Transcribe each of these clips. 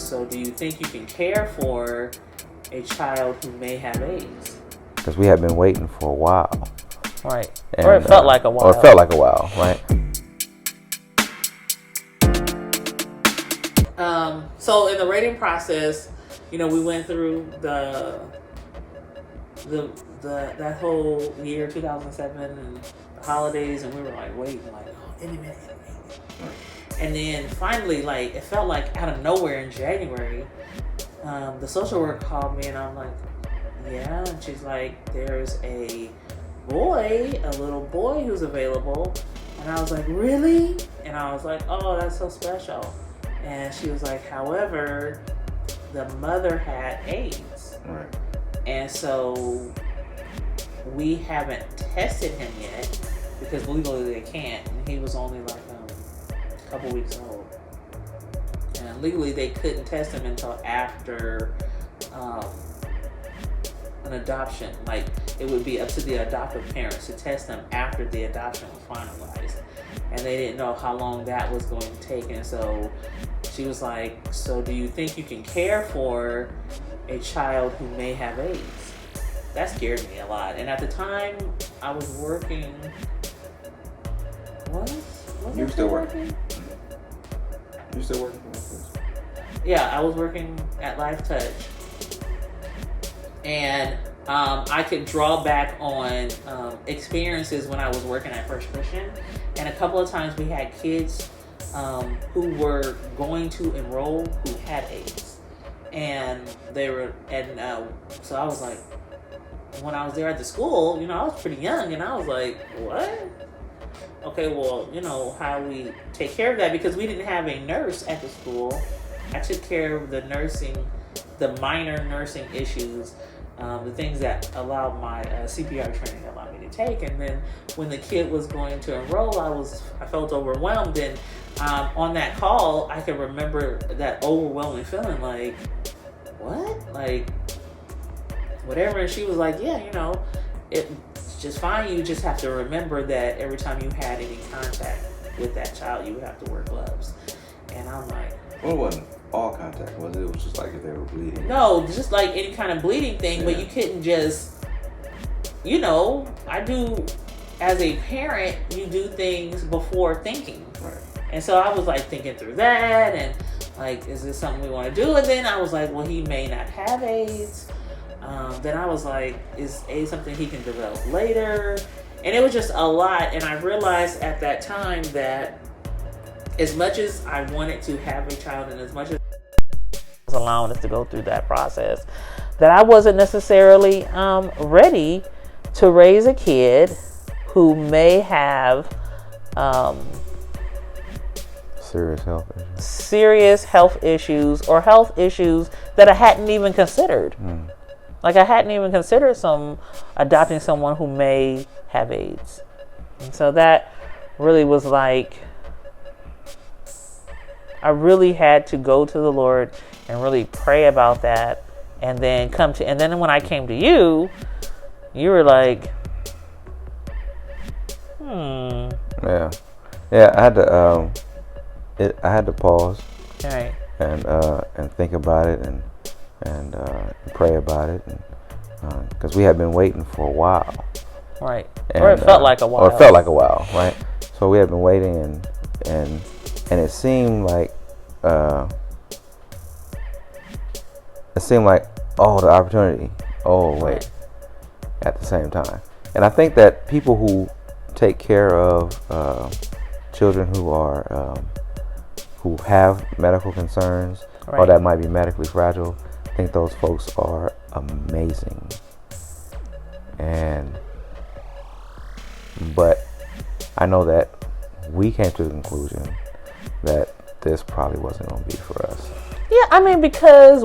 so do you think you can care for a child who may have AIDS? Because we had been waiting for a while. Right. And, or it felt like a while. Or it felt like a while, right? So in the rating process, we went through that whole year 2007 and the holidays, and we were like waiting, like, oh, any minute. And then finally, like, it felt like out of nowhere in January, the social worker called me, and I'm like, yeah, and she's like, there's a little boy who's available. And I was like, really? And I was like, oh, that's so special. And she was like, however, the mother had AIDS. Right. And so we haven't tested him yet because legally they can't. And he was only like a couple weeks old. And legally they couldn't test him until after an adoption. Like, it would be up to the adoptive parents to test them after the adoption was finalized. And they didn't know how long that was going to take. And so she was like, so do you think you can care for a child who may have AIDS? That scared me a lot. And at the time, I was working. You were still working? You still working for this? Yeah, I was working at Life Touch. And I could draw back on experiences when I was working at First Christian. And a couple of times we had kids who were going to enroll who had AIDS. And so I was like, when I was there at the school, I was pretty young, and I was like, what? Okay, well, how we take care of that, because we didn't have a nurse at the school. I took care of the minor nursing issues, the things that allowed my CPR training allowed me to take. And then when the kid was going to enroll, I felt overwhelmed. And on that call, I could remember that overwhelming feeling, like, what? Like, whatever. And she was like, yeah, it's just fine. You just have to remember that every time you had any contact with that child, you would have to wear gloves. And I'm like, well, it wasn't all contact, was it? It was just like if they were bleeding. No, just like any kind of bleeding thing, but you couldn't just, I do, as a parent, you do things before thinking. Right. And so I was like thinking through that, and like, is this something we want to do? And then I was like, well, he may not have AIDS. Then I was like, is AIDS something he can develop later? And it was just a lot. And I realized at that time that as much as I wanted to have a child, and as much as was allowing us to go through that process, that I wasn't necessarily ready to raise a kid who may have serious health issues or health issues that I hadn't even considered. Like, I hadn't even considered adopting someone who may have AIDS. And so that really was like, I really had to go to the Lord and really pray about that, and then when I came to you, you were like, Yeah, I had to pause, right, and think about it, and pray about it, and because we had been waiting for a while, right, or it felt like a while, right? So we had been waiting, and it seemed like the opportunity. Oh wait, right. At the same time, and I think that people who take care of children who have medical concerns, right, or that might be medically fragile, I think those folks are amazing. But I know that we came to the conclusion that this probably wasn't going to be for us. Yeah, I mean, because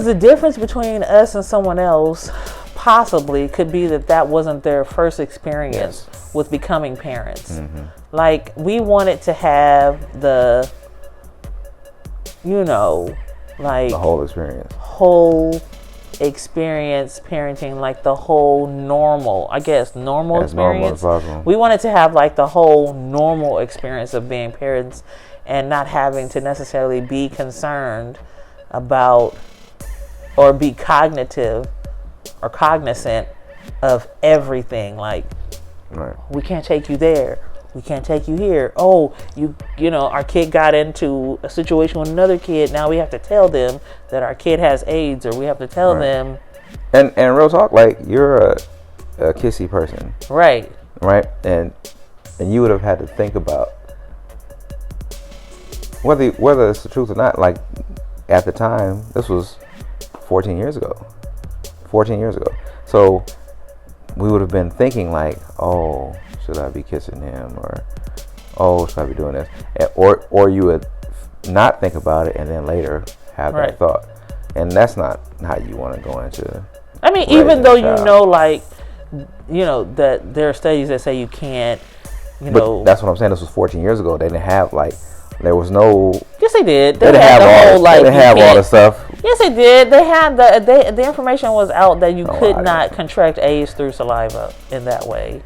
the difference between us and someone else possibly could be that wasn't their first experience with becoming parents. Mm-hmm. Like, we wanted to have the whole experience parenting, like the whole normal experience. Normal as possible. We wanted to have like the whole normal experience of being parents. and not having to necessarily be concerned about or be cognitive or cognizant of everything. Like, Right. we can't take you there. We can't take you here. Oh, you know, our kid got into a situation with another kid. Now we have to tell them that our kid has AIDS, or we have to tell them. And real talk, like, you're a kissy person, Right. and you would have had to think about whether it's the truth or not. Like, at the time, this was 14 years ago. So we would have been thinking like, oh, should I be kissing him, or oh, should I be doing this? Or you would not think about it and then later have that thought. And that's not how you want to go into. I mean, even though you know, like, you know, that there are studies that say you can't, But that's what I'm saying. This was 14 years ago. They didn't have, like, there was no. Yes, they did. They didn't have all the stuff. Yes, they did. They had the information was out that you could not contract AIDS through saliva in that way.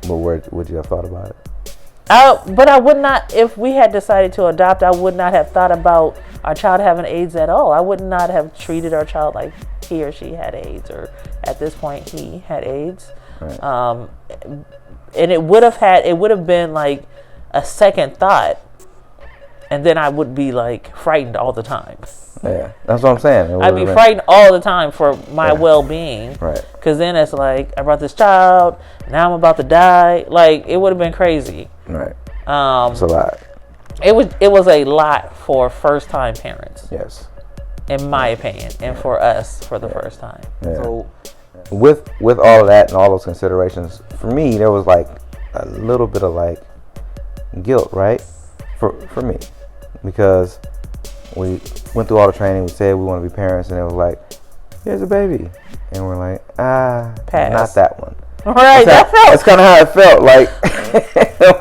But where would you have thought about it? But I would not, if we had decided to adopt, I would not have thought about our child having AIDS at all. I would not have treated our child like he or she had AIDS, or at this point he had AIDS. Right. And it would have been like a second thought, and then I would be like frightened all the time. Yeah, that's what I'm saying. I'd be frightened all the time for my well-being. Right. Because then it's like, I brought this child, now I'm about to die. Like, it would have been crazy. Right. It's a lot. It was a lot for first-time parents. Yes. In my opinion, and for us for the first time. Yeah. So, with all of that and all those considerations, for me, there was like a little bit of like guilt, right? For me, because we went through all the training. We said we want to be parents, and it was like, here's a baby, and we're like, pass. Not that one. Right. That's kind of how it felt. Like,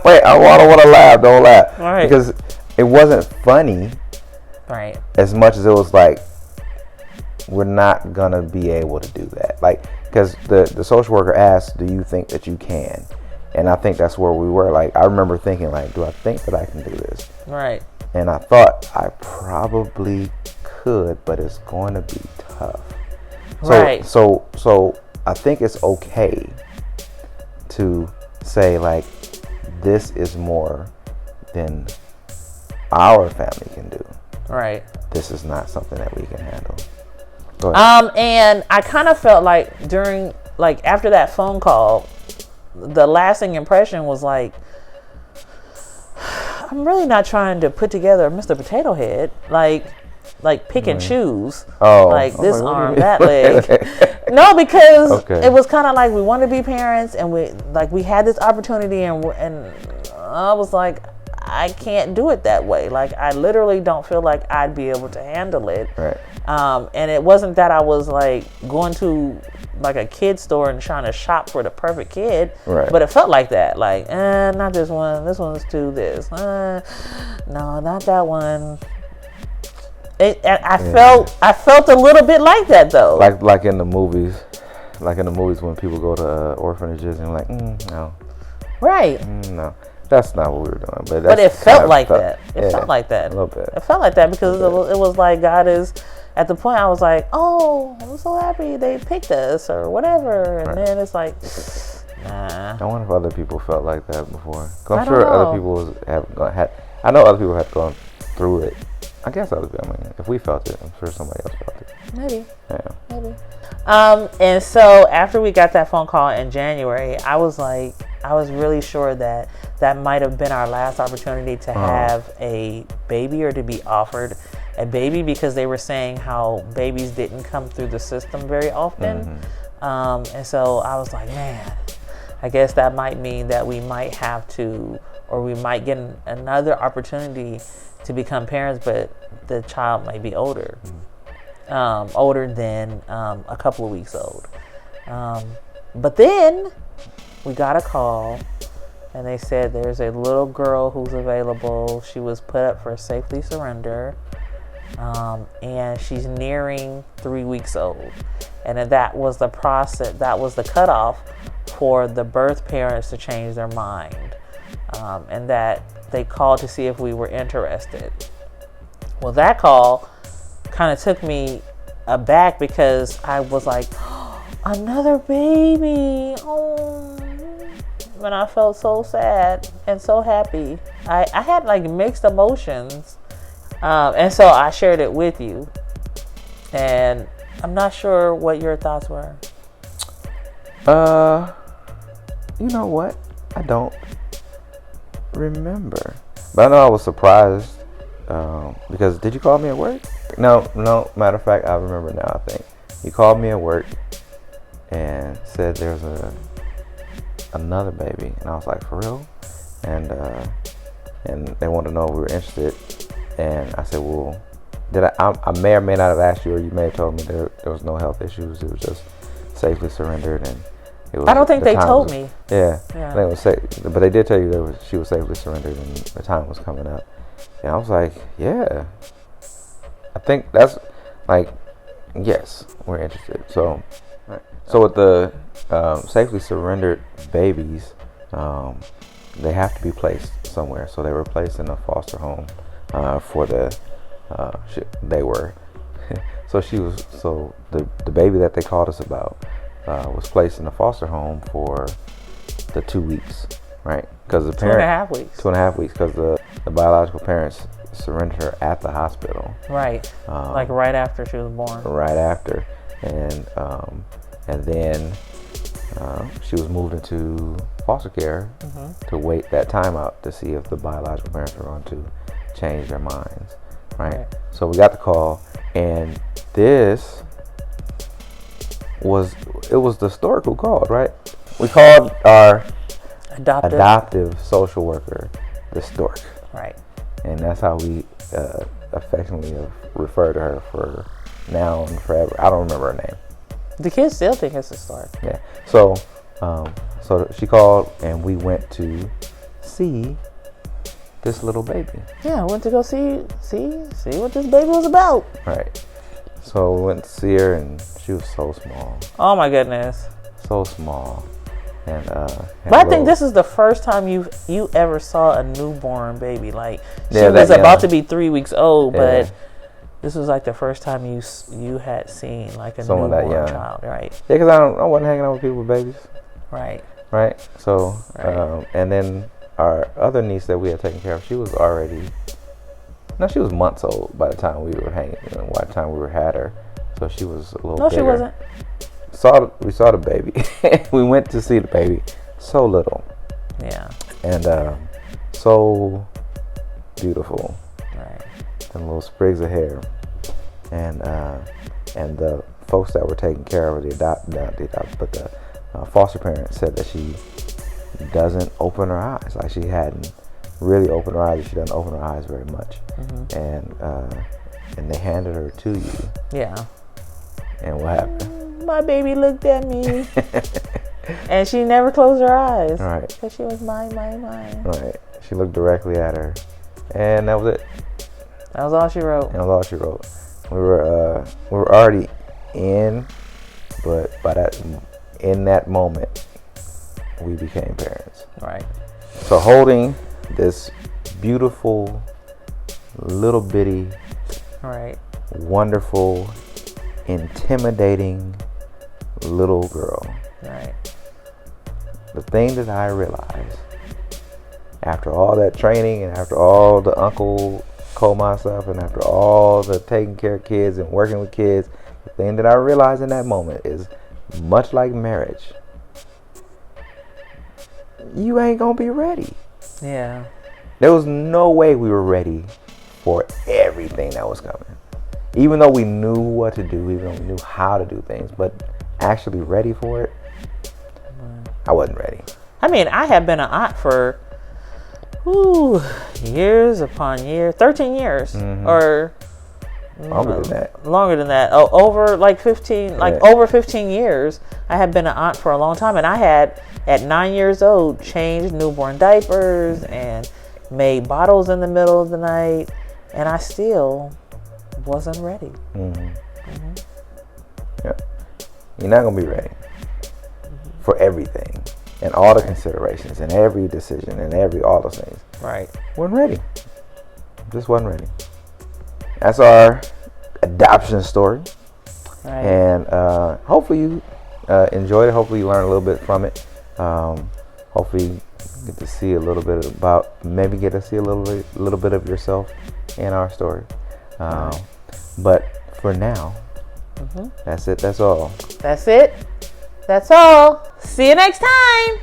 wait, I don't want to laugh. Don't laugh. Right. Because it wasn't funny. Right. As much as it was like, we're not gonna be able to do that. Like, because the social worker asked, do you think that you can? And I think that's where we were. Like, I remember thinking, like, do I think that I can do this? Right. And I thought I probably could, but it's going to be tough. Right. So I think it's okay to say, like, this is more than our family can do. Right. This is not something that we can handle. Go ahead. And I kind of felt like after that phone call, the lasting impression was like, I'm really not trying to put together a Mr. Potato Head, like pick and choose, like this arm, that leg. No, because it was kind of like we wanted to be parents, and we had this opportunity, and I was like, I can't do it that way. Like, I literally don't feel like I'd be able to handle it. Right. And it wasn't that I was like going to like a kid store and trying to shop for the perfect kid. Right. But it felt like that. Like, not this one. This one's too this. No, not that one. I felt a little bit like that though. Like in the movies, when people go to orphanages and like, no. Right. No. That's not what we were doing, but it felt like that. It felt like that. A little bit. It felt like that because it was like God is. At the point, I was like, "Oh, I'm so happy they picked us or whatever," and then it's like, nah. I wonder if other people felt like that before. I'm sure other people had. I know other people had gone through it. I guess other people. I mean, if we felt it, I'm sure somebody else felt it. Maybe. Yeah. Maybe. And so after we got that phone call in January, I was really sure that might have been our last opportunity to have a baby or to be offered a baby, because they were saying how babies didn't come through the system very often. Mm-hmm. And so I was like, man, I guess that might mean that we might have to, or we might get another opportunity to become parents, but the child might be older. Older than a couple of weeks old. But then we got a call, and they said there's a little girl who's available. She was put up for safely surrender, and she's nearing 3 weeks old. And that was the process. That was the cutoff for the birth parents to change their mind. and that they called to see if we were interested. Well, that call kind of took me aback because I was like, oh, another baby. Oh, and I felt so sad and so happy. I had like mixed emotions. And so I shared it with you. And I'm not sure what your thoughts were. You know what? I don't remember. But I know I was surprised. Because did you call me at work? No. Matter of fact, I remember now, I think. You called me at work and said there's another baby. And I was like, for real? And they wanted to know if we were interested. And I said, well, I may or may not have asked you, or you may have told me there was no health issues. It was just safely surrendered. And it was, I don't think they told me. Yeah. I think it was safe, but they did tell you she was safely surrendered and the time was coming up. And I was like, yeah. I think that's like, yes, we're interested. So with the safely surrendered babies, they have to be placed somewhere. So they were placed in a foster home for the they were. So the baby that they called us about was placed in a foster home for the 2 weeks, right? Because the parent 2.5 weeks. 2.5 weeks, because the biological parents surrendered her at the hospital. Right. Like right after she was born. Right after, and then she was moved into foster care to wait that time out to see if the biological parents were going to change their minds. Right. So we got the call, and this was the stork who called, right? We called our adoptive social worker the stork. Right. And that's how we affectionately refer to her for now and forever. I don't remember her name. The kids still think it's a stork. Yeah. So she called, and we went to see this little baby. Yeah, I went to go see what this baby was about. Right. So we went to see her, and she was so small. Oh my goodness. So small. And but I think this is the first time you ever saw a newborn baby. Like she was about to be 3 weeks old, but this was like the first time you had seen like a newborn child, right? Yeah, because I wasn't hanging out with people with babies. Right. Right. So and then our other niece that we had taken care of, she was months old by the time we were hanging. By the time we had her, so she was a little. No, bigger. She wasn't. We saw the baby. We went to see the baby. So little. Yeah. And so beautiful. Right. And little sprigs of hair. And the folks that were taking care of her, the foster parents said that she doesn't open her eyes. Like she hadn't really opened her eyes. She doesn't open her eyes very much. And they handed her to you. Yeah. And what happened? My baby looked at me. And she never closed her eyes. Right. Because she was mine. Right. She looked directly at her. And that was it. That was all she wrote. We were already in, but in that moment, we became parents. Right. So holding this beautiful, little bitty, wonderful, intimidating little girl. Right. The thing that I realized after all that training and after all the Uncle Coma stuff and after all the taking care of kids and working with kids, the thing that I realized in that moment is, much like marriage, you ain't gonna be ready. Yeah. There was no way we were ready for everything that was coming. Even though we knew what to do, even though we knew how to do things, but actually ready for it, I wasn't ready. I mean, I have been an aunt for years upon years, 13 years, or longer than that. Oh, over like 15, over 15 years. I have been an aunt for a long time, and I had at 9 years old changed newborn diapers and made bottles in the middle of the night, and I still wasn't ready. Yeah, you're not gonna be ready for everything. and all the considerations and every decision and all those things. Right. Wasn't ready. Just wasn't ready. That's our adoption story. Right. And hopefully you enjoyed it. Hopefully you learned a little bit from it. Hopefully you get to see a little bit maybe get to see a little bit of yourself in our story. But for now, that's it. That's all. That's it. That's all. See you next time.